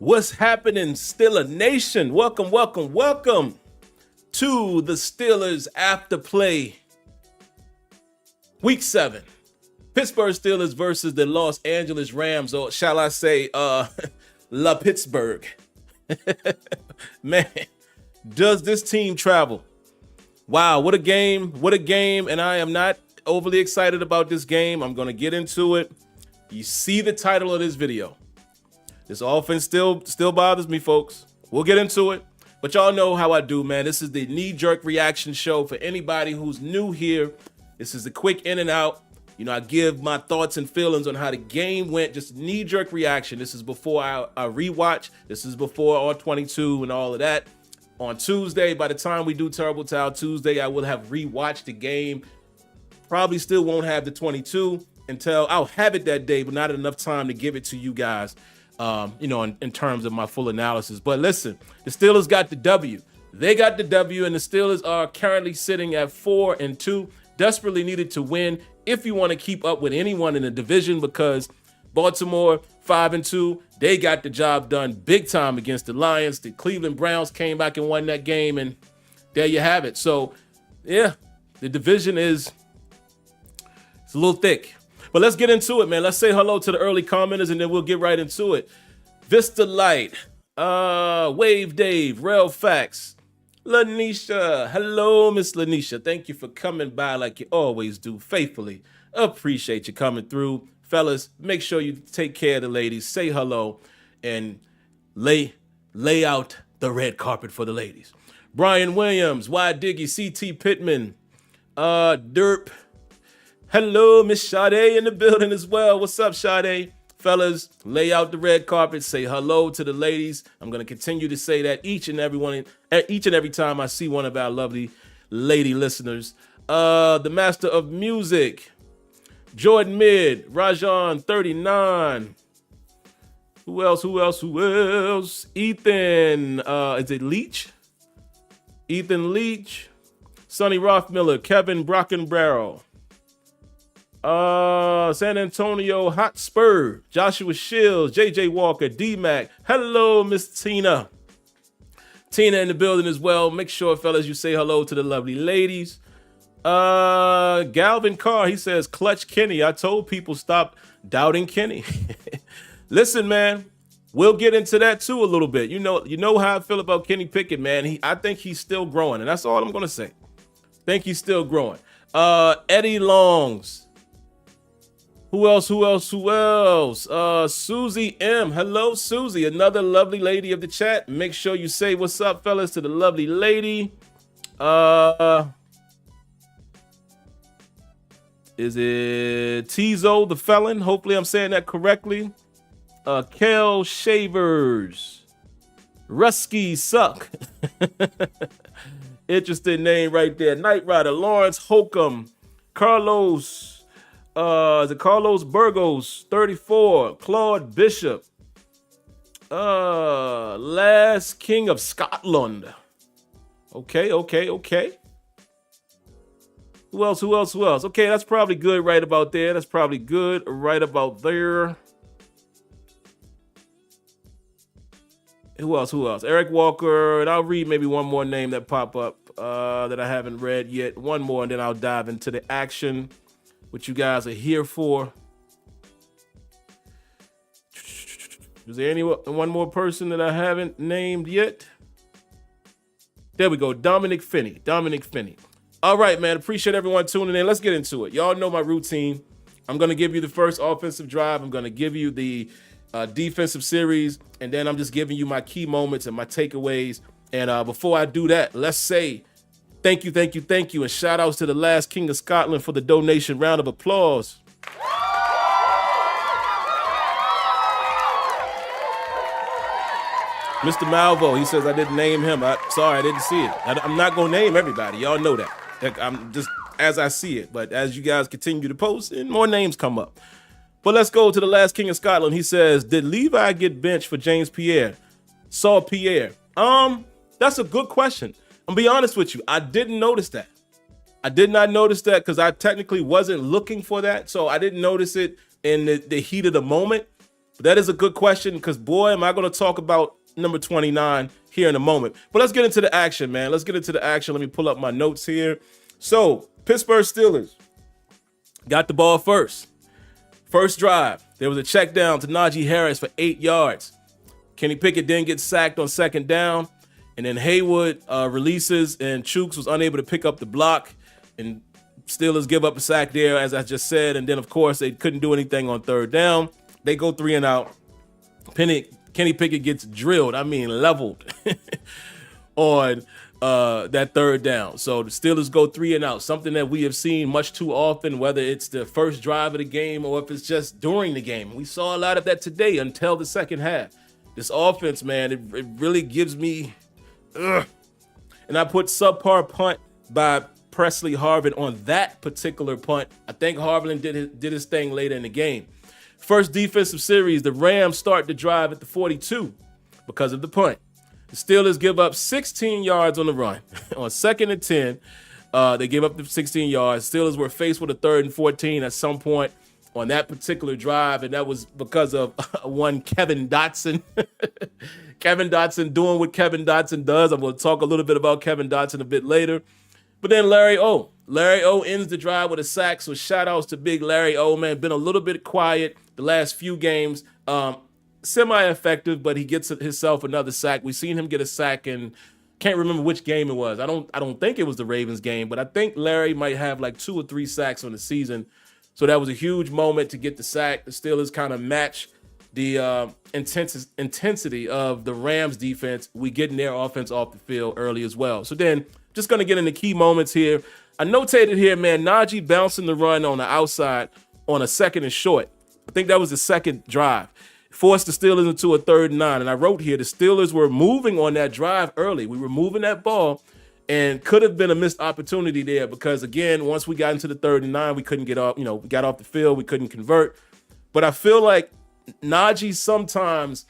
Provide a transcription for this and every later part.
What's happening, Steeler Nation? Welcome to the Steelers After Play. Week 7. Pittsburgh Steelers versus the Los Angeles Rams, or shall I say, La Pittsburgh. Man, does this team travel? Wow, what a game, and I am not overly excited about this game. I'm going to get into it. You see the title of this video. This offense still bothers me, folks. We'll get into it, but y'all know how I do, man. This is the knee-jerk reaction show for anybody who's new here. This is a quick in and out. You know, I give my thoughts and feelings on how the game went, just knee-jerk reaction. This is before I rewatch. This is before all 22 and all of that. On Tuesday, by the time we do Terrible Towel Tuesday, I will have rewatched the game. Probably still won't have the 22 until I'll have it that day, but not enough time to give it to you guys. In terms of my full analysis. But listen, the Steelers got the W. They got the W, and the Steelers are currently sitting at 4-2. Desperately needed to win if you want to keep up with anyone in the division, because Baltimore 5-2, they got the job done big time against the Lions. The Cleveland Browns came back and won that game, and there you have it. So, yeah, the division it's a little thick. But let's get into it, man. Let's say hello to the early commenters, and then we'll get right into it. Vista Light, Wave Dave, Rel Fax, Lanisha. Hello, Miss Lanisha. Thank you for coming by like you always do, faithfully. Appreciate you coming through. Fellas, make sure you take care of the ladies. Say hello and lay out the red carpet for the ladies. Brian Williams, Y Diggy, CT Pittman, Derp. Hello, Miss Sade in the building as well. What's up, Sade? Fellas, lay out the red carpet. Say hello to the ladies. I'm going to continue to say that each and every time I see one of our lovely lady listeners. The Master of Music, Jordan Mid, Rajon 39. Who else? Ethan, is it Leach? Ethan Leach, Sonny Rothmiller, Kevin Brockenbarrow. San Antonio Hotspur, Joshua Shields, JJ Walker, D-Mac. Hello, Miss Tina. Tina in the building as well. Make sure, fellas, you say hello to the lovely ladies. Galvin Carr, he says, clutch Kenny. I told people stop doubting Kenny. Listen, man, we'll get into that too a little bit. You know how I feel about Kenny Pickett, man. I think he's still growing, and that's all I'm gonna say. Think he's still growing. Eddie Longs. Who else? Susie M. Hello, Susie. Another lovely lady of the chat. Make sure you say what's up, fellas, to the lovely lady. Is it Tizo the Felon? Hopefully I'm saying that correctly. Kel Shavers. Rusky Suck. Interesting name right there. Knight Rider. Lawrence Holcomb. Carlos. Is it Carlos Burgos, 34, Claude Bishop, Last King of Scotland. Okay. Who else? Okay, that's probably good right about there. Who else? Eric Walker, and I'll read maybe one more name that pop up that I haven't read yet. One more, and then I'll dive into the action. What you guys are here for. Is there one more person that I haven't named yet? There we go. Dominic Finney. All right, man. Appreciate everyone tuning in. Let's get into it. Y'all know my routine. I'm going to give you the first offensive drive. I'm going to give you the defensive series. And then I'm just giving you my key moments and my takeaways. And before I do that, let's say thank you, and shout outs to the Last King of Scotland for the donation. Round of applause. Mr. Malvo, he says I didn't name him. Sorry, I didn't see it. I'm not going to name everybody. Y'all know that. I'm just as I see it. But as you guys continue to post, and more names come up. But let's go to the Last King of Scotland. He says, did Levi get benched for James Pierre? Saul Pierre. That's a good question. I'm be honest with you. I didn't notice that. I did not notice that because I technically wasn't looking for that. So I didn't notice it in the heat of the moment. But that is a good question because, boy, am I going to talk about number 29 here in a moment. But let's get into the action, man. Let's get into the action. Let me pull up my notes here. So, Pittsburgh Steelers got the ball first. First drive, there was a check down to Najee Harris for 8 yards. Kenny Pickett then gets sacked on second down. And then Haywood releases, and Chooks was unable to pick up the block. And Steelers give up a sack there, as I just said. And then, of course, they couldn't do anything on third down. They go 3 and out. Kenny Pickett gets drilled, leveled on that third down. So the Steelers go 3 and out, something that we have seen much too often, whether it's the first drive of the game or if it's just during the game. We saw a lot of that today until the second half. This offense, man, it really gives me... Ugh. And I put subpar punt by Presley Harvin on that particular punt. I think Harvin did his thing later in the game. First defensive series, the Rams start the drive at the 42 because of the punt. The Steelers give up 16 yards on the run. On 2nd and 10, they gave up the 16 yards. Steelers were faced with a 3rd and 14 at some point on that particular drive, and that was because of one Kevin Dotson. Kevin Dotson doing what Kevin Dotson does. I'm going to talk a little bit about Kevin Dotson a bit later. But then Larry O ends the drive with a sack, so shout-outs to big Larry O, man. Been a little bit quiet the last few games. Semi-effective, but he gets himself another sack. We've seen him get a sack in, can't remember which game it was. I don't think it was the Ravens game, but I think Larry might have like 2 or 3 sacks on the season. So that was a huge moment to get the sack. The Steelers kind of match the intensity of the Rams defense. We getting their offense off the field early as well. So then just going to get into key moments here. I notated here, man, Najee bouncing the run on the outside on a 2nd and short. I think that was the second drive. Forced the Steelers into a 3rd and 9. And I wrote here, the Steelers were moving on that drive early. We were moving that ball and could have been a missed opportunity there because, again, once we got into the 3rd and 9, we couldn't get off, we got off the field. We couldn't convert. But I feel like Najee sometimes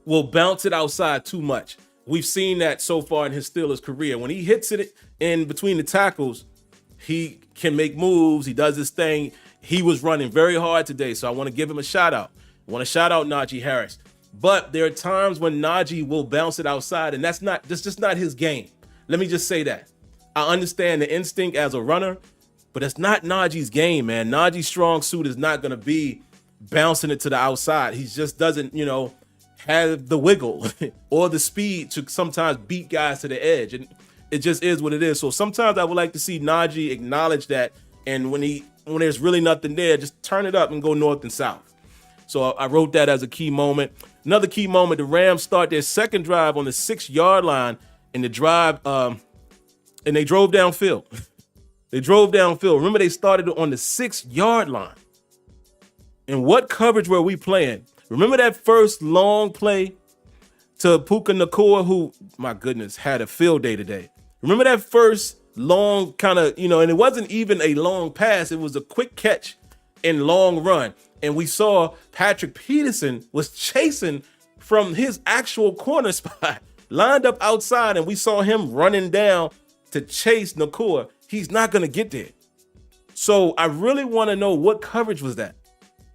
will bounce it outside too much. We've seen that so far in his Steelers career. When he hits it in between the tackles, he can make moves. He does his thing. He was running very hard today, so I want to give him a shout-out. I want to shout out Najee Harris. But there are times when Najee will bounce it outside, and that's just not his game. Let me just say that. I understand the instinct as a runner, but it's not Najee's game, man. Najee's strong suit is not going to be bouncing it to the outside. He just doesn't, have the wiggle or the speed to sometimes beat guys to the edge. And it just is what it is. So sometimes I would like to see Najee acknowledge that. And when there's really nothing there, just turn it up and go north and south. So I wrote that as a key moment. Another key moment, the Rams start their second drive on the 6-yard line in the drive, and they drove downfield. They drove downfield. Remember, they started on the 6-yard line. And what coverage were we playing? Remember that first long play to Puka Nacua, who, my goodness, had a field day today. Remember that first long kind of, and it wasn't even a long pass. It was a quick catch and long run. And we saw Patrick Peterson was chasing from his actual corner spot, lined up outside, and we saw him running down to chase Nacua. He's not going to get there. So I really want to know, what coverage was that?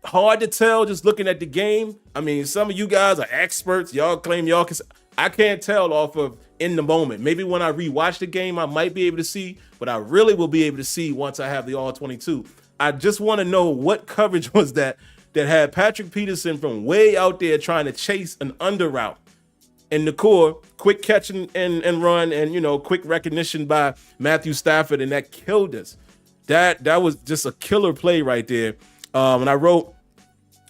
Hard to tell just looking at the game. I mean, some of you guys are experts. Y'all claim y'all can. I can't tell off of in the moment. Maybe when I rewatch the game, I might be able to see, but I really will be able to see once I have the all 22. I just want to know what coverage was that had Patrick Peterson from way out there trying to chase an under route. And Nacua, quick catch and run, and quick recognition by Matthew Stafford, and that killed us. That was just a killer play right there. And I wrote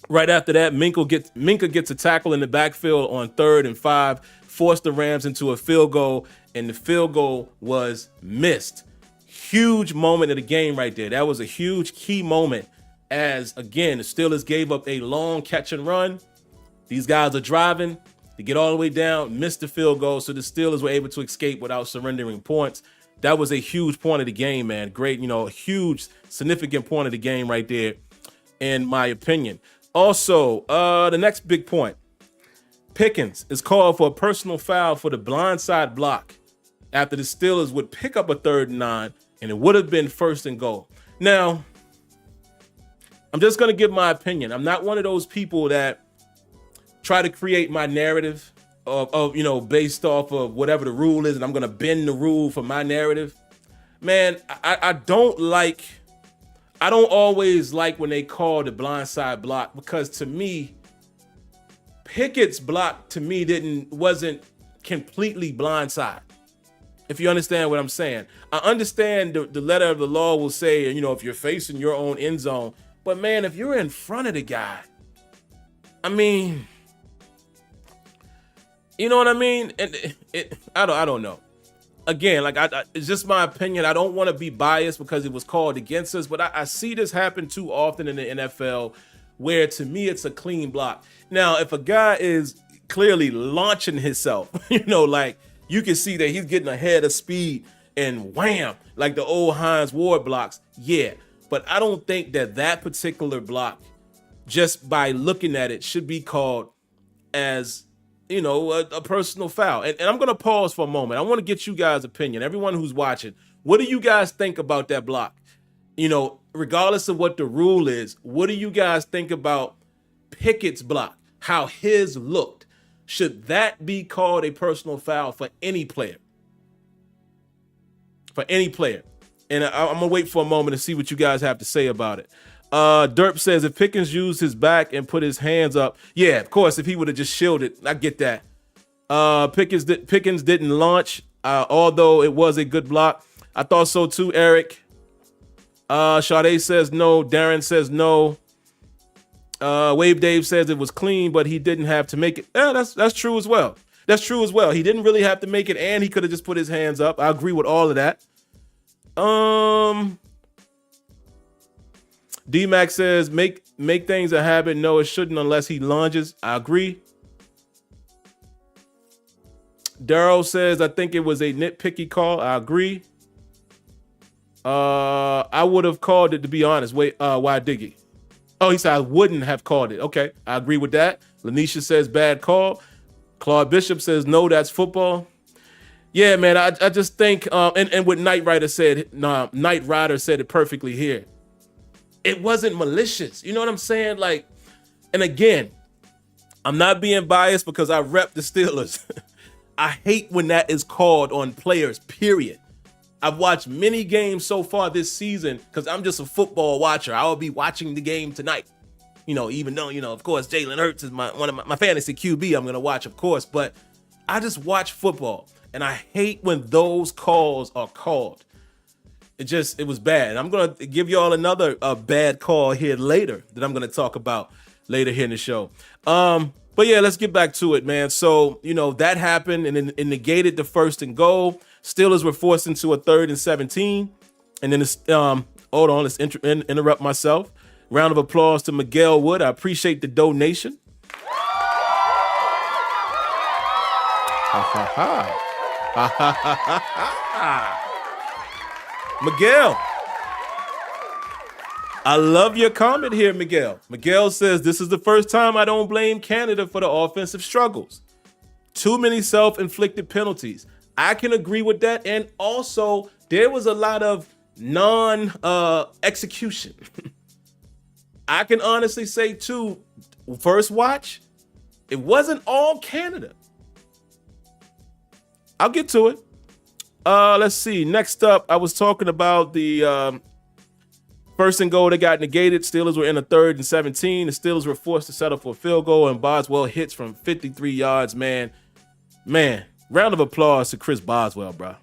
right after that, Minka gets a tackle in the backfield on 3rd and 5, forced the Rams into a field goal, and the field goal was missed. Huge moment of the game right there. That was a huge key moment as, again, the Steelers gave up a long catch and run. These guys are driving. They get all the way down, missed the field goal, so the Steelers were able to escape without surrendering points. That was a huge point of the game, man. Great, a huge, significant point of the game right there, in my opinion. Also, the next big point. Pickens is called for a personal foul for the blindside block after the Steelers would pick up a 3rd and 9, and it would have been 1st and goal. Now, I'm just going to give my opinion. I'm not one of those people that try to create my narrative of based off of whatever the rule is, and I'm going to bend the rule for my narrative. Man, I don't always like when they call the blindside block, because to me, Pickett's block to me wasn't completely blindside. If you understand what I'm saying. I understand the letter of the law will say, if you're facing your own end zone, but man, if you're in front of the guy, I mean, you know what I mean? And I don't know. Again, like it's just my opinion. I don't want to be biased because it was called against us, but I see this happen too often in the NFL, where to me it's a clean block. Now, if a guy is clearly launching himself, like you can see that he's getting ahead of speed and wham, like the old Hines Ward blocks. Yeah, but I don't think that particular block, just by looking at it, should be called as a personal foul. And I'm going to pause for a moment. I want to get you guys' opinion. Everyone who's watching, what do you guys think about that block? Regardless of what the rule is, what do you guys think about Pickett's block? How his looked? Should that be called a personal foul for any player? For any player. And I'm going to wait for a moment to see what you guys have to say about it. Derp says if Pickens used his back and put his hands up, yeah, of course, if he would have just shielded, I get that. Pickens didn't launch, although it was a good block. I thought so too, Eric. Sade says no. Darren says no. Wave Dave says it was clean, but he didn't have to make it. Yeah, that's true as well. That's true as well. He didn't really have to make it, and he could have just put his hands up. I agree with all of that. D-Mac says, make things a habit. No, it shouldn't unless he lunges. I agree. Daryl says, I think it was a nitpicky call. I agree. I would have called it, to be honest. Why Diggy? Oh, he said I wouldn't have called it. Okay, I agree with that. Lanisha says bad call. Claude Bishop says no, that's football. Yeah, man, I just think, and what Knight Rider said it perfectly here. It wasn't malicious. You know what I'm saying? Like, and again, I'm not being biased because I rep the Steelers. I hate when that is called on players, period. I've watched many games so far this season because I'm just a football watcher. I will be watching the game tonight. Even though, of course, Jalen Hurts is one of my fantasy QB I'm going to watch, of course. But I just watch football, and I hate when those calls are called. It was bad. And I'm going to give y'all another bad call here later that I'm going to talk about later here in the show. But yeah, let's get back to it, man. So, that happened and it negated the 1st and goal. Steelers were forced into a 3rd and 17. And then hold on, let's interrupt myself. Round of applause to Miguel Wood. I appreciate the donation. Ha ha ha. Ha ha ha ha ha. Miguel, I love your comment here, Miguel. Miguel says, this is the first time I don't blame Canada for the offensive struggles. Too many self-inflicted penalties. I can agree with that. And also, there was a lot of non-execution. I can honestly say, too, first watch, it wasn't all Canada. I'll get to it. Let's see. Next up, I was talking about the 1st and goal that got negated. Steelers were in a 3rd and 17. The Steelers were forced to settle for a field goal, and Boswell hits from 53 yards. Man, round of applause to Chris Boswell, bro.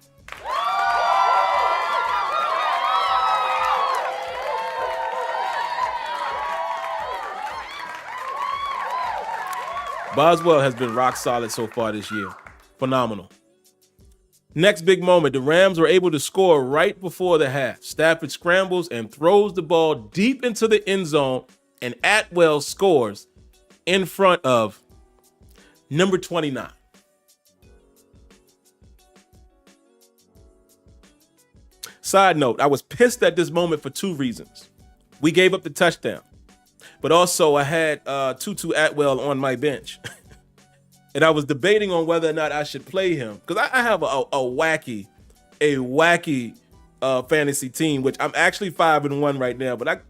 Boswell has been rock solid so far this year. Phenomenal. Next big moment, the Rams were able to score right before the half. Stafford scrambles and throws the ball deep into the end zone, and Atwell scores in front of number 29. Side note, I was pissed at this moment for 2 reasons. We gave up the touchdown, but also I had Tutu Atwell on my bench. And I was debating on whether or not I should play him because I have a wacky fantasy team, which I'm actually 5-1 right now. But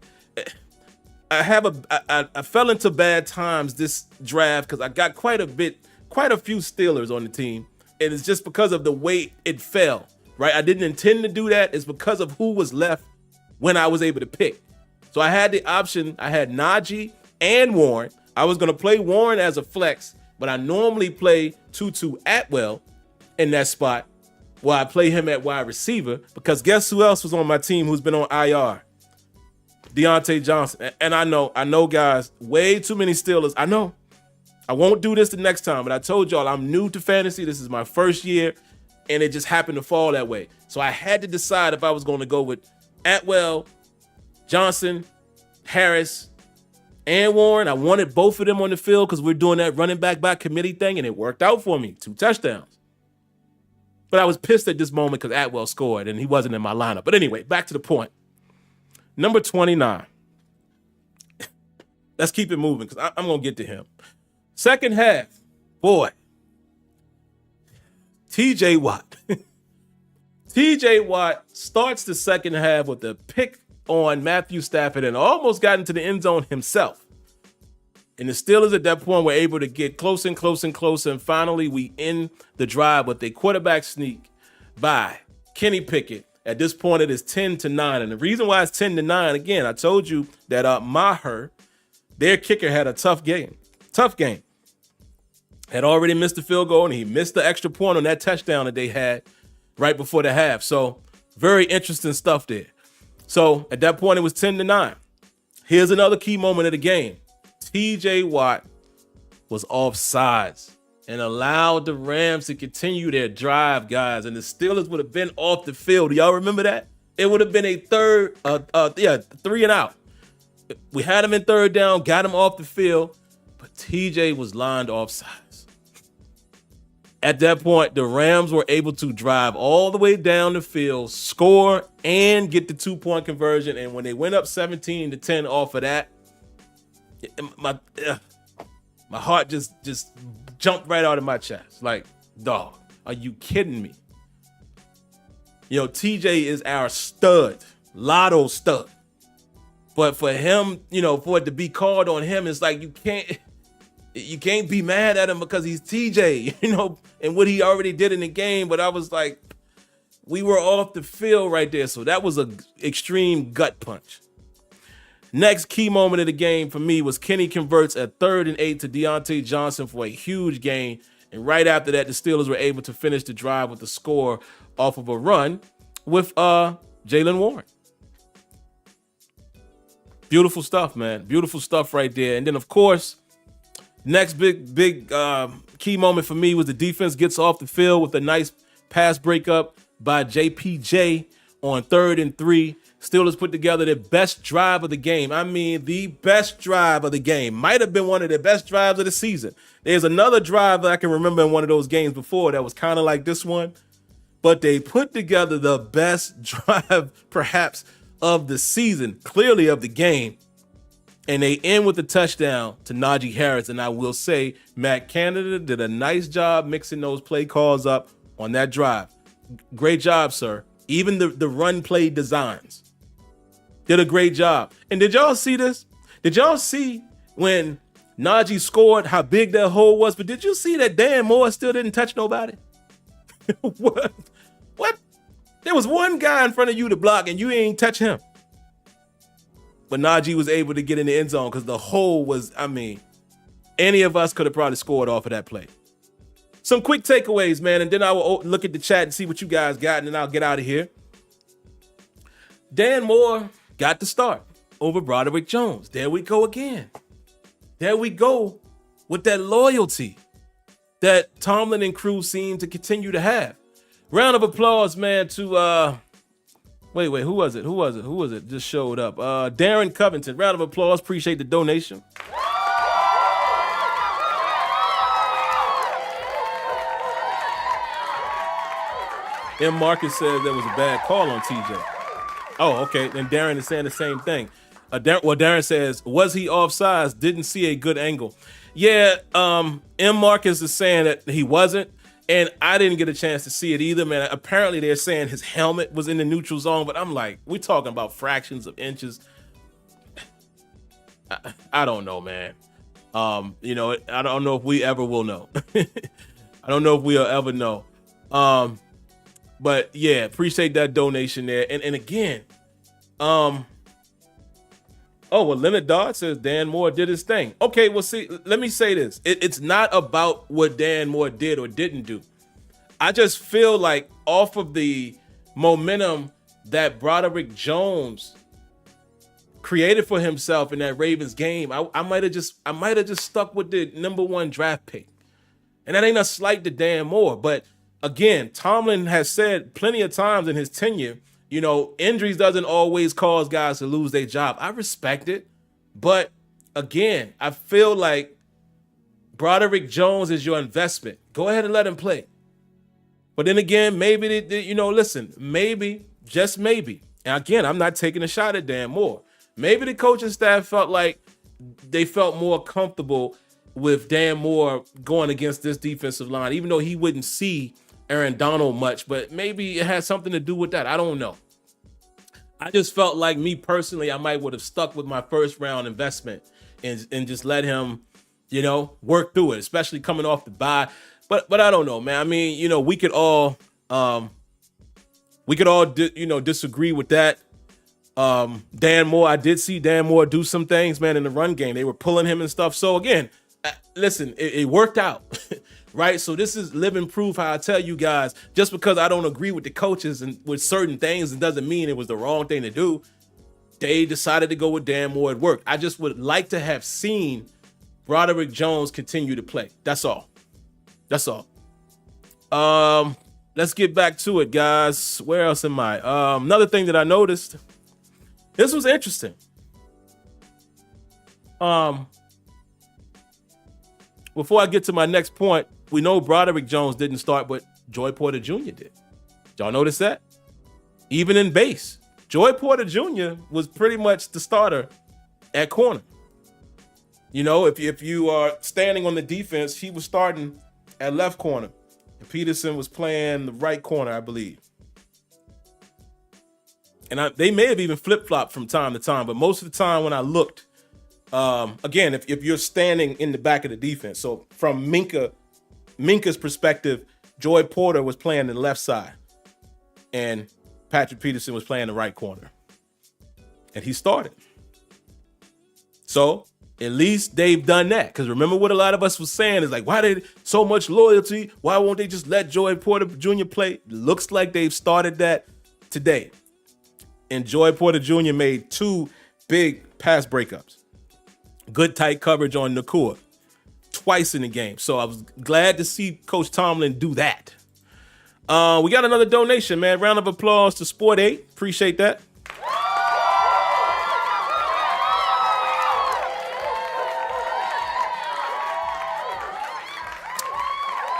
I fell into bad times this draft because I got quite a few Steelers on the team, and it's just because of the way it fell. Right, I didn't intend to do that. It's because of who was left when I was able to pick. So I had the option. I had Najee and Warren. I was going to play Warren as a flex, but I normally play Tutu Atwell in that spot while I play him at wide receiver, because guess who else was on my team who's been on IR? Deontay Johnson. And I know, guys, way too many Steelers. I know. I won't do this the next time, but I told y'all I'm new to fantasy. This is my first year, and it just happened to fall that way. So I had to decide if I was going to go with Atwell, Johnson, Harris, and Warren. I wanted both of them on the field because we're doing that running back by committee thing, and it worked out for me. 2 touchdowns. But I was pissed at this moment because Atwell scored, and he wasn't in my lineup. But anyway, back to the point. Number 29. Let's keep it moving because I'm going to get to him. Second half. Boy. TJ Watt. TJ Watt starts the second half with a pick on Matthew Stafford and almost got into the end zone himself. And the Steelers at that point were able to get closer and closer and closer. And finally, we end the drive with a quarterback sneak by Kenny Pickett. At this point, it is 10-9. And the reason why it's 10-9, again, I told you that Maher, their kicker, had a tough game. Had already missed the field goal, and he missed the extra point on that touchdown that they had right before the half. So very interesting stuff there. So at that point, it was 10-9. Here's another key moment of the game. TJ Watt was offsides and allowed the Rams to continue their drive, guys. And the Steelers would have been off the field. Do y'all remember that? It would have been a 3 and out. We had him in third down, got him off the field, but TJ was lined offsides. At that point, the Rams were able to drive all the way down the field, score, and get the 2-point conversion. And when they went up 17-10 off of that, my heart just jumped right out of my chest. Like, dog, are you kidding me? TJ is our stud, lotto stud. But for him, for it to be called on him, it's like you can't be mad at him because he's TJ, and what he already did in the game. But I was like, we were off the field right there. So that was an extreme gut punch. Next key moment of the game for me was Kenny converts a 3rd and 8 to Deontay Johnson for a huge gain. And right after that, the Steelers were able to finish the drive with the score off of a run with Jaylen Warren. Beautiful stuff, man. Beautiful stuff right there. And then, of course, next big key moment for me was the defense gets off the field with a nice pass breakup by JPJ on 3rd and 3. Steelers put together the best drive of the game. I mean, the best drive of the game. Might have been one of the best drives of the season. There's another drive that I can remember in one of those games before that was kind of like this one. But they put together the best drive, perhaps, of the season, clearly of the game. And they end with a touchdown to Najee Harris. And I will say, Matt Canada did a nice job mixing those play calls up on that drive. Great job, sir. Even the run play designs. Did a great job. And did y'all see this? Did y'all see when Najee scored how big that hole was? But did you see that Dan Moore still didn't touch nobody? What? There was one guy in front of you to block and you ain't touch him. But Najee was able to get in the end zone because the hole was, any of us could have probably scored off of that play. Some quick takeaways, man, and then I will look at the chat and see what you guys got, and then I'll get out of here. Dan Moore got the start over Broderick Jones. There we go again. There we go with that loyalty that Tomlin and crew seem to continue to have. Round of applause, man, to wait, who was it? Just showed up. Darren Covington. Round of applause. Appreciate the donation. M. Marcus says there was a bad call on TJ. Oh, okay. Then Darren is saying the same thing. Darren says, was he offsides? Didn't see a good angle. Yeah, M. Marcus is saying that he wasn't. And I didn't get a chance to see it either, man. Apparently, they're saying his helmet was in the neutral zone, but I'm like, we're talking about fractions of inches. I don't know, man. I don't know if we ever will know. I don't know if we'll ever know. But yeah, appreciate that donation there. And again, oh well, Leonard Dodd says Dan Moore did his thing. Okay, well, see, let me say this. It's not about what Dan Moore did or didn't do. I just feel like off of the momentum that Broderick Jones created for himself in that Ravens game, I might have just stuck with the #1 draft pick. And that ain't a slight to Dan Moore. But again, Tomlin has said plenty of times in his tenure, injuries doesn't always cause guys to lose their job. I respect it. But again, I feel like Broderick Jones is your investment. Go ahead and let him play. But then again, maybe, listen, maybe, just maybe. And again, I'm not taking a shot at Dan Moore. Maybe the coaching staff felt like they felt more comfortable with Dan Moore going against this defensive line, even though he wouldn't see Aaron Donald much, but maybe it had something to do with that. I don't know. I just felt like, me personally, I might would have stuck with my first round investment and just let him, work through it, especially coming off the bye. But I don't know, man. I mean, we could all disagree with that. Dan Moore, I did see Dan Moore do some things, man, in the run game. They were pulling him and stuff. So again, listen, it worked out, right? So this is living proof how I tell you guys, just because I don't agree with the coaches and with certain things, it doesn't mean it was the wrong thing to do. They decided to go with Dan Moore. It worked. I just would like to have seen Broderick Jones continue to play. That's all. Let's get back to it, guys. Where else am I? Another thing that I noticed, this was interesting. Before I get to my next point, we know Broderick Jones didn't start, but Joey Porter Jr. did. Y'all notice that? Even in base, Joey Porter Jr. was pretty much the starter at corner. If you are standing on the defense, he was starting at left corner. And Peterson was playing the right corner, I believe. And they may have even flip-flopped from time to time, but most of the time when I looked, again, if you're standing in the back of the defense, so from Minka's perspective, Joey Porter was playing the left side and Patrick Peterson was playing the right corner. And he started. So at least they've done that. Because remember what a lot of us was saying is like, why did so much loyalty? Why won't they just let Joey Porter Jr. play? Looks like they've started that today. And Joey Porter Jr. made 2 big pass breakups. Good tight coverage on Nakua twice in the game. So I was glad to see Coach Tomlin do that. We got another donation, man. Round of applause to Sport 8. Appreciate that.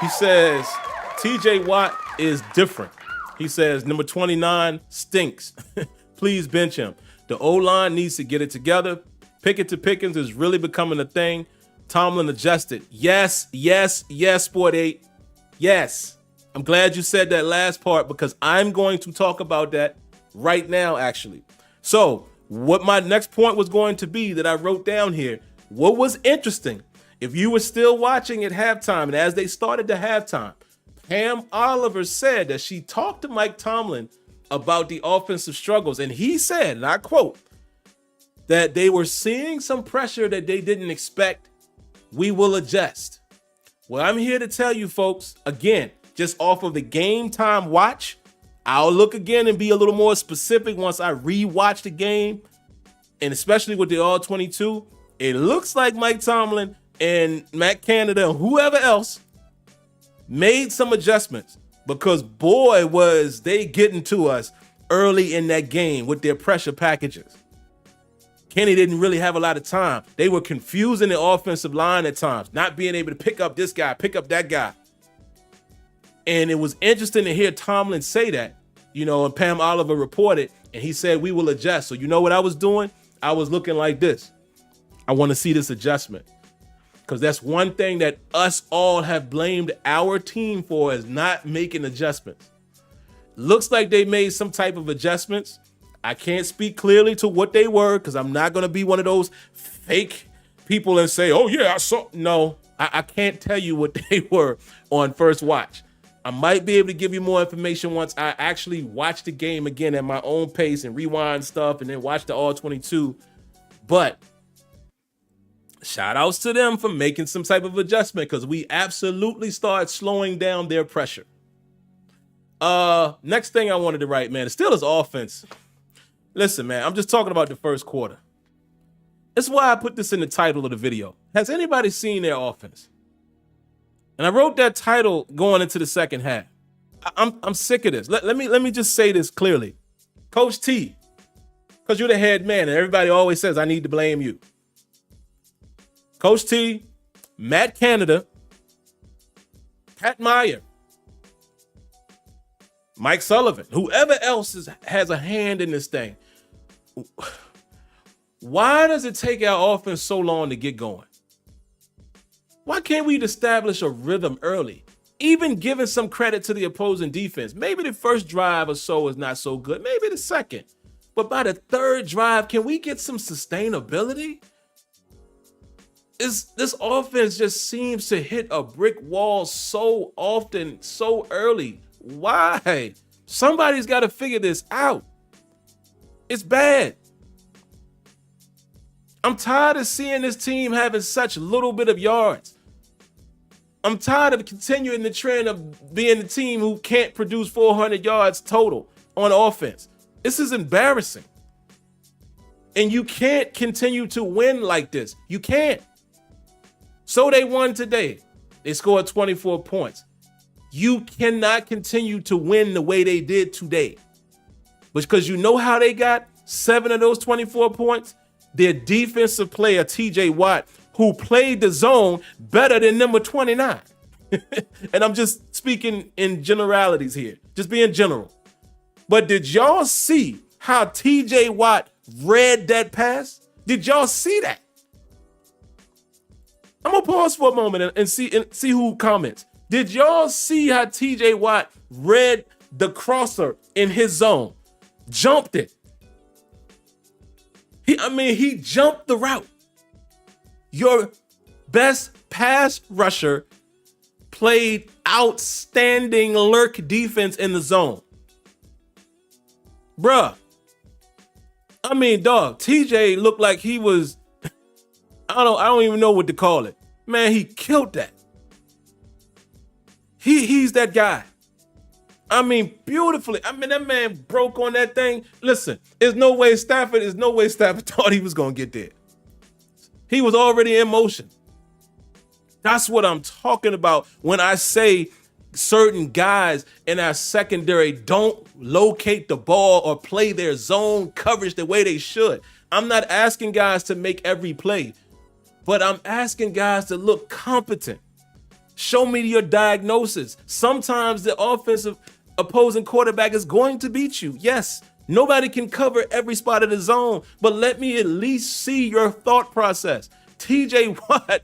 He says, TJ Watt is different. He says, number 29 stinks. Please bench him. The O-line needs to get it together. Pickett to Pickens is really becoming a thing. Tomlin adjusted. Yes, Sport 8. Yes. I'm glad you said that last part because I'm going to talk about that right now, actually. So what my next point was going to be that I wrote down here, what was interesting, if you were still watching at halftime and as they started the halftime, Pam Oliver said that she talked to Mike Tomlin about the offensive struggles. And he said, and I quote, that they were seeing some pressure that they didn't expect. We will adjust. Well, I'm here to tell you folks, again, just off of the game time watch, I'll look again and be a little more specific once I rewatch the game. And especially with the All-22, it looks like Mike Tomlin and Matt Canada and whoever else made some adjustments because boy, was they getting to us early in that game with their pressure packages. Kenny didn't really have a lot of time. They were confusing the offensive line at times, not being able to pick up this guy, pick up that guy. And it was interesting to hear Tomlin say that, and Pam Oliver reported, and he said, we will adjust. So you know what I was doing? I was looking like this. I want to see this adjustment. Because that's one thing that us all have blamed our team for is not making adjustments. Looks like they made some type of adjustments. I can't speak clearly to what they were because I'm not going to be one of those fake people and say, oh yeah, I saw. No, I can't tell you what they were on first watch. I might be able to give you more information once I actually watch the game again at my own pace and rewind stuff and then watch the all 22. But shout outs to them for making some type of adjustment, because we absolutely start slowing down their pressure. Next thing I wanted to write, man, the Steelers offense. Listen, man, I'm just talking about the first quarter. That's why I put this in the title of the video. Has anybody seen their offense? And I wrote that title going into the second half. I'm sick of this. Let me just say this clearly. Coach T, because you're the head man and everybody always says I need to blame you. Coach T, Matt Canada, Pat Meyer, Mike Sullivan, whoever else has a hand in this thing. Why does it take our offense so long to get going? Why can't we establish a rhythm early? Even giving some credit to the opposing defense. Maybe the first drive or so is not so good. Maybe the second. But by the third drive, can we get some sustainability? This offense just seems to hit a brick wall so often, so early. Why? Somebody's got to figure this out. It's bad. I'm tired of seeing this team having such little bit of yards. I'm tired of continuing the trend of being the team who can't produce 400 yards total on offense. This is embarrassing. And you can't continue to win like this. You can't. So they won today. They scored 24 points. You cannot continue to win the way they did today. Because you know how they got 7 of those 24 points? Their defensive player, TJ Watt, who played the zone better than number 29. And I'm just speaking in generalities here, just being general. But did y'all see how TJ Watt read that pass? Did y'all see that? I'm gonna pause for a moment and see who comments. Did y'all see how TJ Watt read the crosser in his zone? Jumped it. He jumped the route. Your best pass rusher played outstanding lurk defense in the zone. Bruh. Dog, TJ looked like he was, I don't even know what to call it. Man, he killed that. He's that guy. Beautifully. That man broke on that thing. Listen, there's no way Stafford thought he was going to get there. He was already in motion. That's what I'm talking about when I say certain guys in our secondary don't locate the ball or play their zone coverage the way they should. I'm not asking guys to make every play, but I'm asking guys to look competent. Show me your diagnosis. Sometimes the offensive opposing quarterback is going to beat you. Yes, nobody can cover every spot of the zone, but let me at least see your thought process. TJ Watt,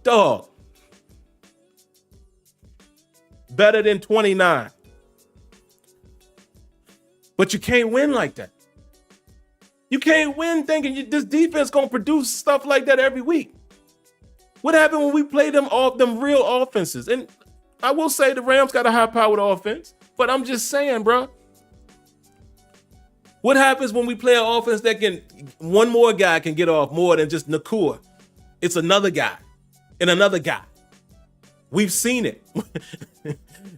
dog, better than 29. But you can't win like that. You can't win thinking this defense gonna produce stuff like that every week. What happened when we played them real offenses? And I will say the Rams got a high-powered offense, but I'm just saying, bro. What happens when we play an offense that one more guy can get off more than just Nakua? It's another guy and another guy. We've seen it.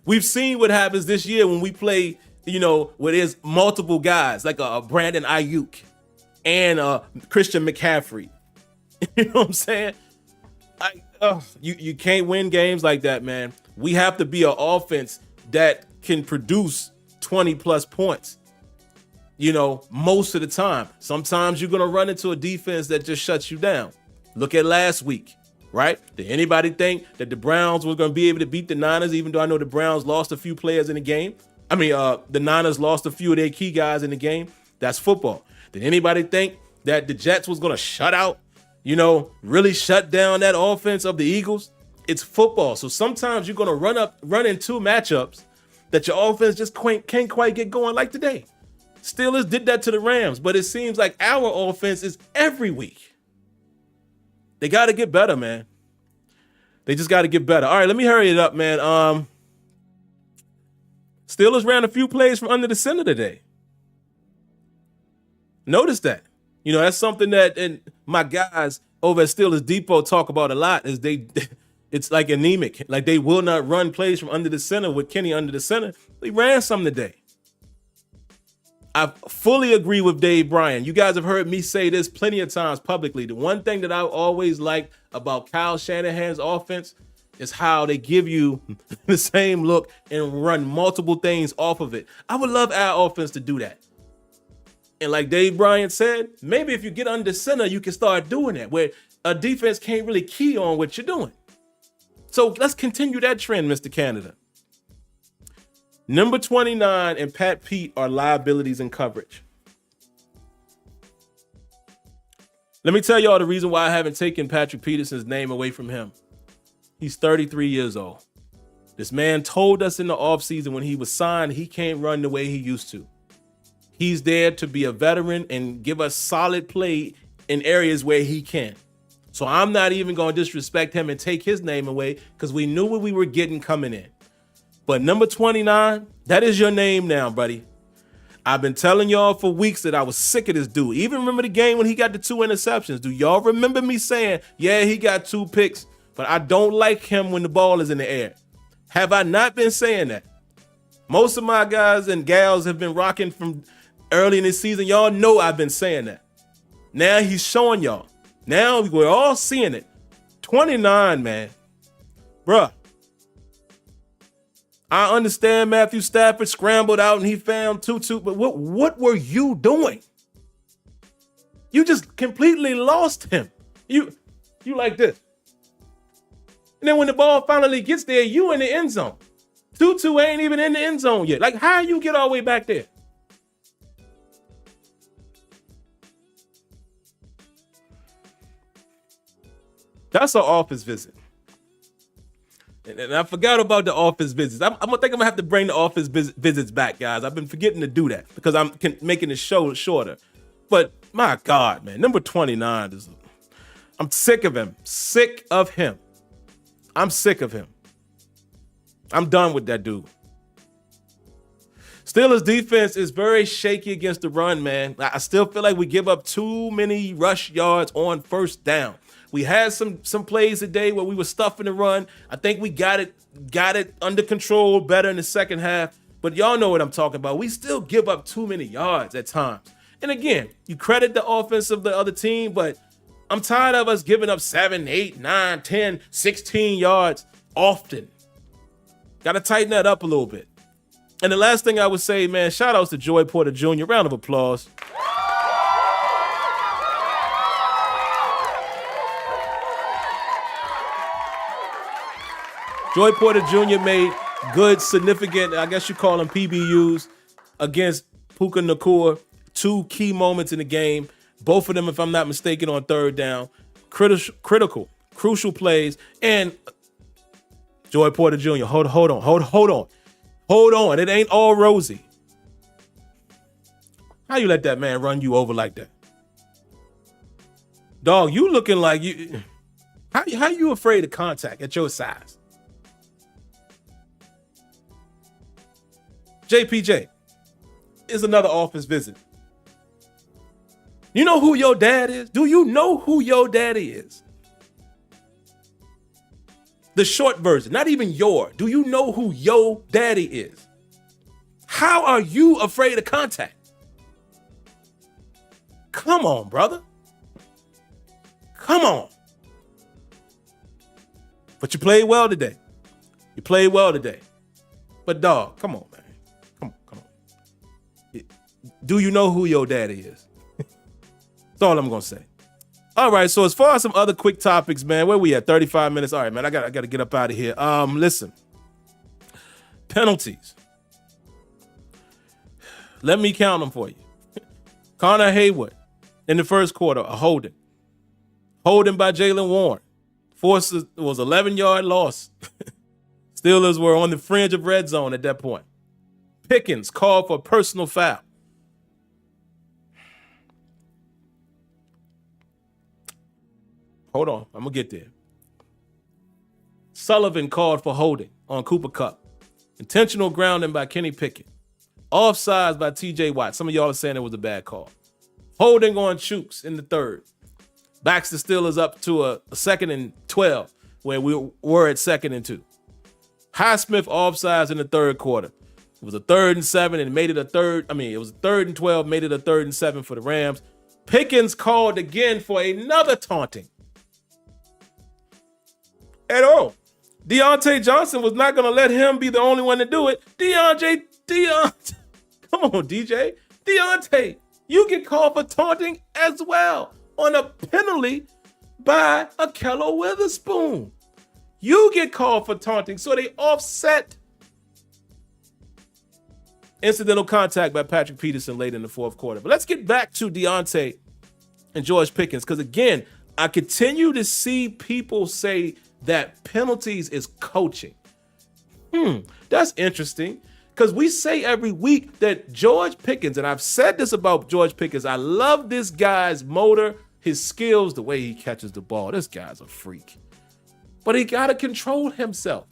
We've seen what happens this year when we play, where there's multiple guys, like a Brandon Ayuk and Christian McCaffrey. You know what I'm saying? You can't win games like that, man. We have to be an offense that can produce 20 plus points, most of the time. Sometimes you're going to run into a defense that just shuts you down. Look at last week, right? Did anybody think that the Browns were going to be able to beat the Niners, even though I know the Browns lost a few players in the game? The Niners lost a few of their key guys in the game. That's football. Did anybody think that the Jets was going to shut out, really shut down that offense of the Eagles? It's football. So sometimes you're going to run into matchups that your offense just can't quite get going, like today. Steelers did that to the Rams, but it seems like our offense is every week. They got to get better, man. They just got to get better. All right, let me hurry it up, man. Steelers ran a few plays from under the center today. Notice that. You know, that's something that and my guys over at Steelers Depot talk about a lot is it's like anemic. Like they will not run plays from under the center with Kenny under the center. They ran some today. I fully agree with Dave Bryan. You guys have heard me say this plenty of times publicly. The one thing that I always liked about Kyle Shanahan's offense is how they give you the same look and run multiple things off of it. I would love our offense to do that. And like Dave Bryan said, maybe if you get under center, you can start doing that where a defense can't really key on what you're doing. So let's continue that trend, Mr. Canada. Number 29 and Pat Pete are liabilities in coverage. Let me tell y'all the reason why I haven't taken Patrick Peterson's name away from him. He's 33 years old. This man told us in the offseason when he was signed, he can't run the way he used to. He's there to be a veteran and give us solid play in areas where he can. So I'm not even going to disrespect him and take his name away because we knew what we were getting coming in. But number 29, that is your name now, buddy. I've been telling y'all for weeks that I was sick of this dude. Even remember the game when he got the 2 interceptions. Do y'all remember me saying, yeah, he got 2 picks, but I don't like him when the ball is in the air? Have I not been saying that? Most of my guys and gals have been rocking from early in this season. Y'all know I've been saying that. Now he's showing y'all. Now we're all seeing it. 29, man. Bruh. I understand Matthew Stafford scrambled out and he found 2-2, but what were you doing? You just completely lost him. You like this. And then when the ball finally gets there, you in the end zone. 2-2 ain't even in the end zone yet. Like, how you get all the way back there? That's an office visit. And I forgot about the office visits. I'm gonna think I'm gonna have to bring the office visits back, guys. I've been forgetting to do that because I'm making the show shorter. But my God, man, number 29 is. I'm sick of him. Sick of him. I'm sick of him. I'm done with that dude. Steelers defense is very shaky against the run, man. I still feel like we give up too many rush yards on first down. We had some plays today where we were stuffing the run. I think we got it under control better in the second half. But y'all know what I'm talking about. We still give up too many yards at times. And again, you credit the offense of the other team, but I'm tired of us giving up 7, 8, 9, 10, 16 yards often. Got to tighten that up a little bit. And the last thing I would say, man, shout outs to Joey Porter Jr. Round of applause. Joey Porter Jr. made good, significant, I guess you call them PBUs, against Puka Nacua. 2 key moments in the game. Both of them, if I'm not mistaken, on third down. Critical, crucial plays. And Joey Porter Jr., hold on. It ain't all rosy. How you let that man run you over like that? Dog, you looking like you. How you afraid of contact at your size? JPJ is another office visit. You know who your dad is? Do you know who your daddy is? The short version, not even your. Do you know who your daddy is? How are you afraid of contact? Come on, brother. Come on. But you played well today. But dog, come on, man. Come on. Do you know who your daddy is? That's all I'm going to say. All right, so as far as some other quick topics, man, where we at? 35 minutes. All right, man, I got to get up out of here. Listen. Penalties. Let me count them for you. Connor Hayward in the first quarter, a holding. Holding by Jalen Warren. Was 11-yard loss. Steelers were on the fringe of red zone at that point. Pickens called for a personal foul. Hold on. I'm going to get there. Sullivan called for holding on Cooper Kupp. Intentional grounding by Kenny Pickett. Offsides by TJ Watt. Some of y'all are saying it was a bad call. Holding on Chooks in the third. Backs the Steelers up to a 2nd and 12 where we were at 2nd and 2. Highsmith offsides in the third quarter. It was a 3rd and 7 and made it a third. It was a 3rd and 12, made it a 3rd and 7 for the Rams. Pickens called again for another taunting. At all. Deontay Johnson was not going to let him be the only one to do it. Deontay. Come on, DJ. Deontay, you get called for taunting as well on a penalty by Akello Witherspoon. You get called for taunting, so they offset. Incidental contact by Patrick Peterson late in the fourth quarter. But let's get back to Deontay and George Pickens, because again, I continue to see people say that penalties is coaching. That's interesting, because we say every week that George Pickens, and I've said this about George Pickens, I love this guy's motor, his skills, the way he catches the ball. This guy's a freak. But he got to control himself.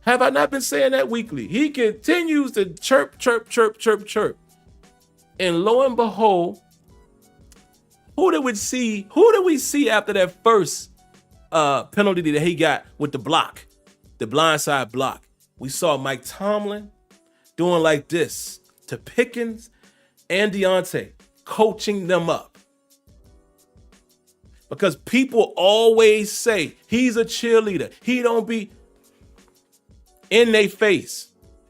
Have I not been saying that weekly? He continues to chirp. And lo and behold, who did we see after that first penalty that he got with the block, the blindside block? We saw Mike Tomlin doing like this to Pickens and Deontay, coaching them up. Because people always say he's a cheerleader. He don't be in their face.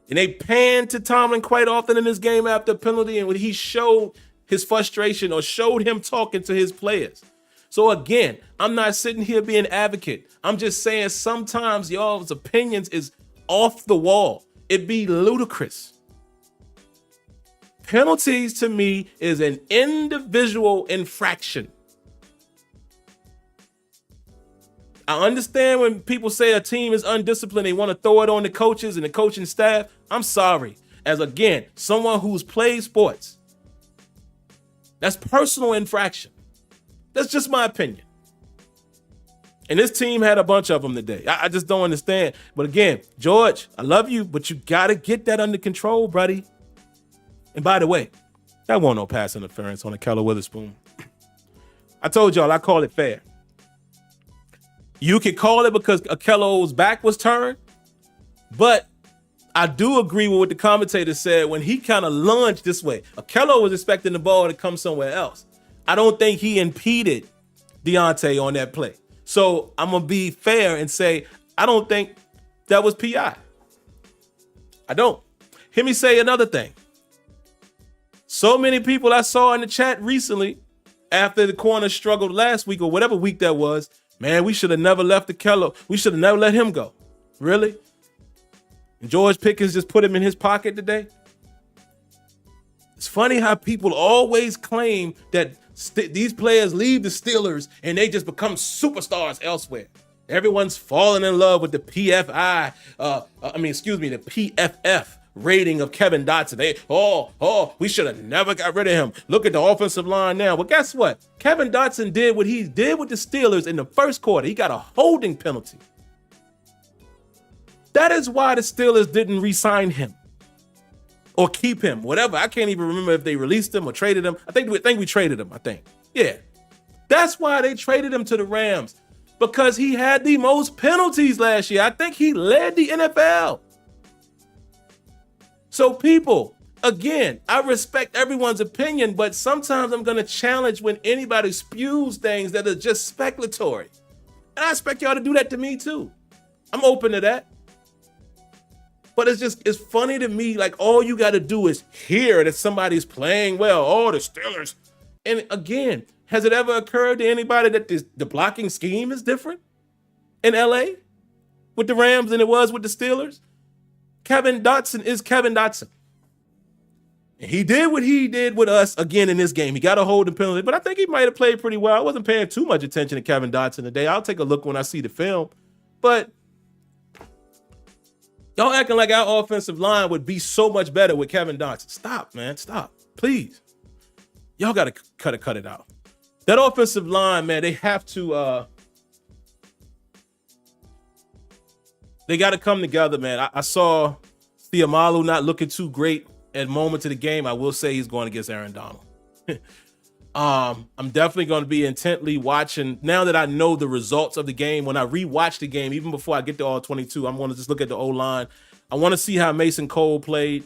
And they pan to Tomlin quite often in this game after a penalty, and when he showed his frustration or showed him talking to his players. So again, I'm not sitting here being advocate. I'm just saying sometimes y'all's opinions is off the wall. It be ludicrous. Penalties to me is an individual infraction. I understand when people say a team is undisciplined, they want to throw it on the coaches and the coaching staff. I'm sorry. As again, someone who's played sports, that's personal infraction. That's just my opinion. And this team had a bunch of them today. I just don't understand. But again, George, I love you, but you got to get that under control, buddy. And by the way, that wasn't no pass interference on Akello Witherspoon. I told y'all I call it fair. You could call it because Akello's back was turned, but I do agree with what the commentator said when he kind of lunged this way. Akello was expecting the ball to come somewhere else. I don't think he impeded Deontay on that play. So I'm going to be fair and say I don't think that was PI. I don't. Hear me say another thing. So many people I saw in the chat recently after the corner struggled last week or whatever week that was, man, we should have never left Akello. We should have never let him go. Really? And George Pickens just put him in his pocket today? It's funny how people always claim that these players leave the Steelers and they just become superstars elsewhere. Everyone's falling in love with the the PFF rating of Kevin Dotson. We should have never got rid of him. Look at the offensive line now. Well, guess what? Kevin Dotson did what he did with the Steelers in the first quarter. He got a holding penalty. That is why the Steelers didn't re-sign him or keep him, whatever. I can't even remember if they released him or traded him. I think we traded him, Yeah. That's why they traded him to the Rams, because he had the most penalties last year. I think he led the NFL. So people, again, I respect everyone's opinion, but sometimes I'm going to challenge when anybody spews things that are just speculatory. And I expect y'all to do that to me too. I'm open to that. But it's funny to me, like all you got to do is hear that somebody's playing well. Oh, the Steelers. And again, has it ever occurred to anybody that the blocking scheme is different in LA with the Rams than it was with the Steelers? Kevin Dotson is Kevin Dotson. And he did what he did with us again in this game. He got a holding penalty, but I think he might have played pretty well. I wasn't paying too much attention to Kevin Dotson today. I'll take a look when I see the film. But y'all acting like our offensive line would be so much better with Kevin Dotson. Stop, man. Stop. Please. Y'all got to cut it out. That offensive line, man, they have to they got to come together, man. I saw Thiamalu not looking too great at moments of the game. I will say he's going against Aaron Donald. I'm definitely going to be intently watching now that I know the results of the game. When I rewatch the game, even before I get to all 22, I'm going to just look at the O-line. I want to see how Mason Cole played,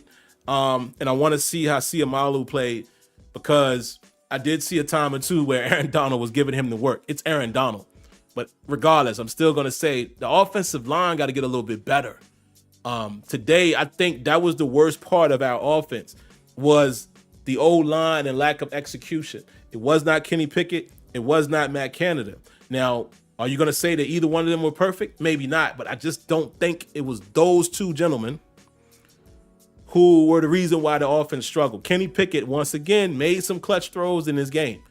and I want to see how Thiamalu played, because I did see a time or two where Aaron Donald was giving him the work. It's Aaron Donald. But regardless, I'm still going to say the offensive line got to get a little bit better. Today, I think that was the worst part of our offense, was the O-line and lack of execution. It was not Kenny Pickett. It was not Matt Canada. Now, are you going to say that either one of them were perfect? Maybe not, but I just don't think it was those two gentlemen who were the reason why the offense struggled. Kenny Pickett, once again, made some clutch throws in this game.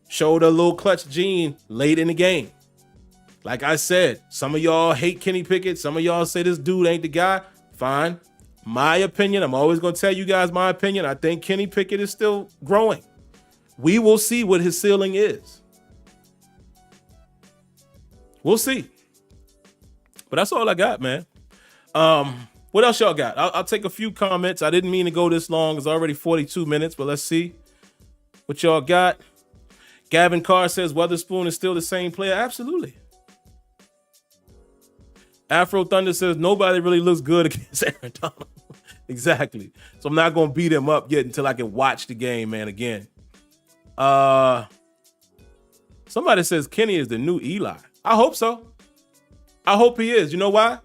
Showed a little clutch gene late in the game. Like I said, some of y'all hate Kenny Pickett. Some of y'all say this dude ain't the guy. Fine. My opinion, I'm always going to tell you guys my opinion. I think Kenny Pickett is still growing. We will see what his ceiling is. We'll see. But that's all I got, man. What else y'all got? I'll take a few comments. I didn't mean to go this long. It's already 42 minutes, but let's see what y'all got. Gavin Carr says Weatherspoon is still the same player. Absolutely. Afro Thunder says nobody really looks good against Aaron Donald. Exactly. So I'm not going to beat him up yet until I can watch the game, man, again. Somebody says Kenny is the new Eli. I hope so. I hope he is. You know why?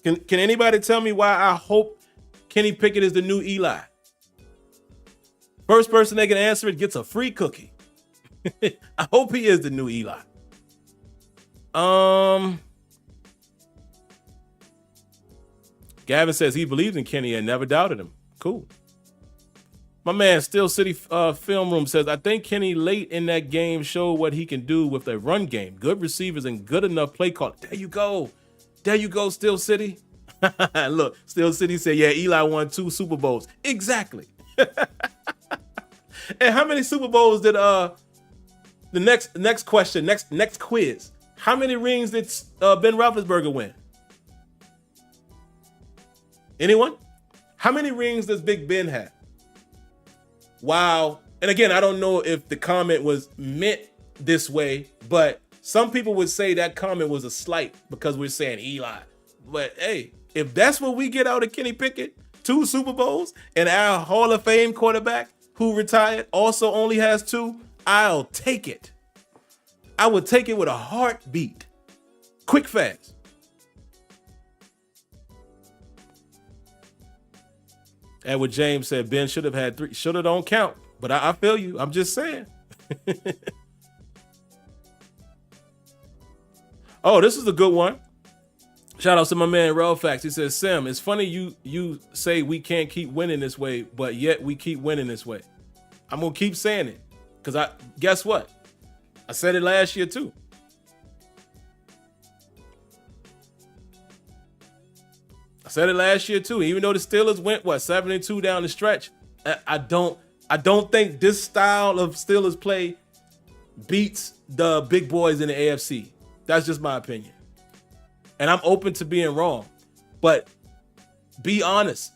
Can anybody tell me why I hope Kenny Pickett is the new Eli? First person that can answer it gets a free cookie. I hope he is the new Eli. Gavin says he believes in Kenny and never doubted him. Cool. My man, Steel City Film Room says, I think Kenny late in that game showed what he can do with a run game. Good receivers and good enough play call. There you go. There you go, Steel City. Look, Steel City said, yeah, Eli won 2 Super Bowls. Exactly. And how many Super Bowls did the next question, next quiz? How many rings did Ben Roethlisberger win? Anyone? How many rings does Big Ben have? Wow. And again, I don't know if the comment was meant this way, but some people would say that comment was a slight because we're saying Eli. But hey, if that's what we get out of Kenny Pickett, 2 Super Bowls, and our Hall of Fame quarterback who retired also only has 2, I'll take it. I would take it with a heartbeat. Quick, fast. Edward James said Ben should have had 3. Should have don't count, but I feel you. I'm just saying. Oh, this is a good one. Shout out to my man Relfax. He says, Sim, it's funny you say we can't keep winning this way, but yet we keep winning this way. I'm gonna keep saying it because guess what? I said it last year too. I said it last year too. Even though the Steelers went 7-2 down the stretch, I don't think this style of Steelers play beats the big boys in the AFC. That's just my opinion. And I'm open to being wrong. But be honest.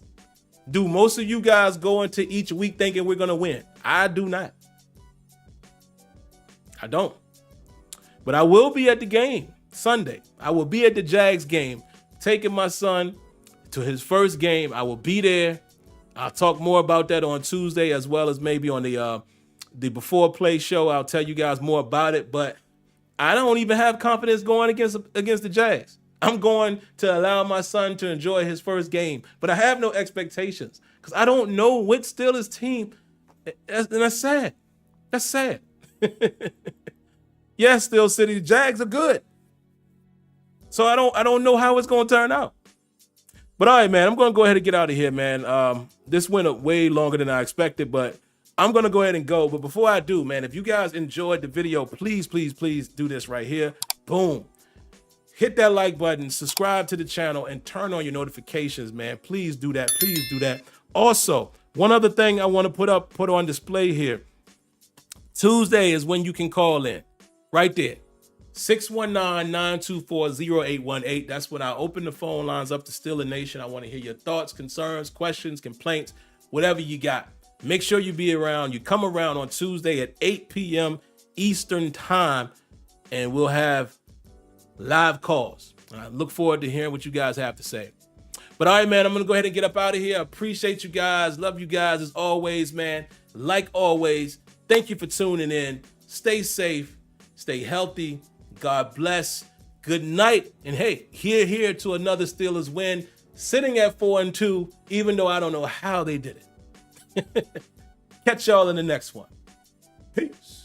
Do most of you guys go into each week thinking we're going to win? I do not. I don't. But I will be at the game Sunday. I will be at the Jags game, taking my son to his first game. I will be there. I'll talk more about that on Tuesday, as well as maybe on the Before Play show. I'll tell you guys more about it. But I don't even have confidence going against the Jags. I'm going to allow my son to enjoy his first game, but I have no expectations because I don't know what Steelers team. And that's sad. That's sad. Yes, Steel City, the Jags are good. So I don't know how it's going to turn out. But all right, man, I'm going to go ahead and get out of here, man. This went up way longer than I expected, but I'm going to go ahead and go. But before I do, man, if you guys enjoyed the video, please, please, please do this right here. Boom. Hit that like button, subscribe to the channel, and turn on your notifications, man. Please do that. Please do that. Also, one other thing I want to put on display here. Tuesday is when you can call in. Right there. 619-924-0818. That's when I open the phone lines up to Steeler Nation. I want to hear your thoughts, concerns, questions, complaints, whatever you got. Make sure you be around. You come around on Tuesday at 8 p.m. Eastern time, and we'll have live calls. I look forward to hearing what you guys have to say. But all right, man, I'm going to go ahead and get up out of here. I appreciate you guys. Love you guys as always, man. Like always, thank you for tuning in. Stay safe. Stay healthy. God bless. Good night. And hey, here to another Steelers win, sitting at 4-2, even though I don't know how they did it. Catch y'all in the next one. Peace.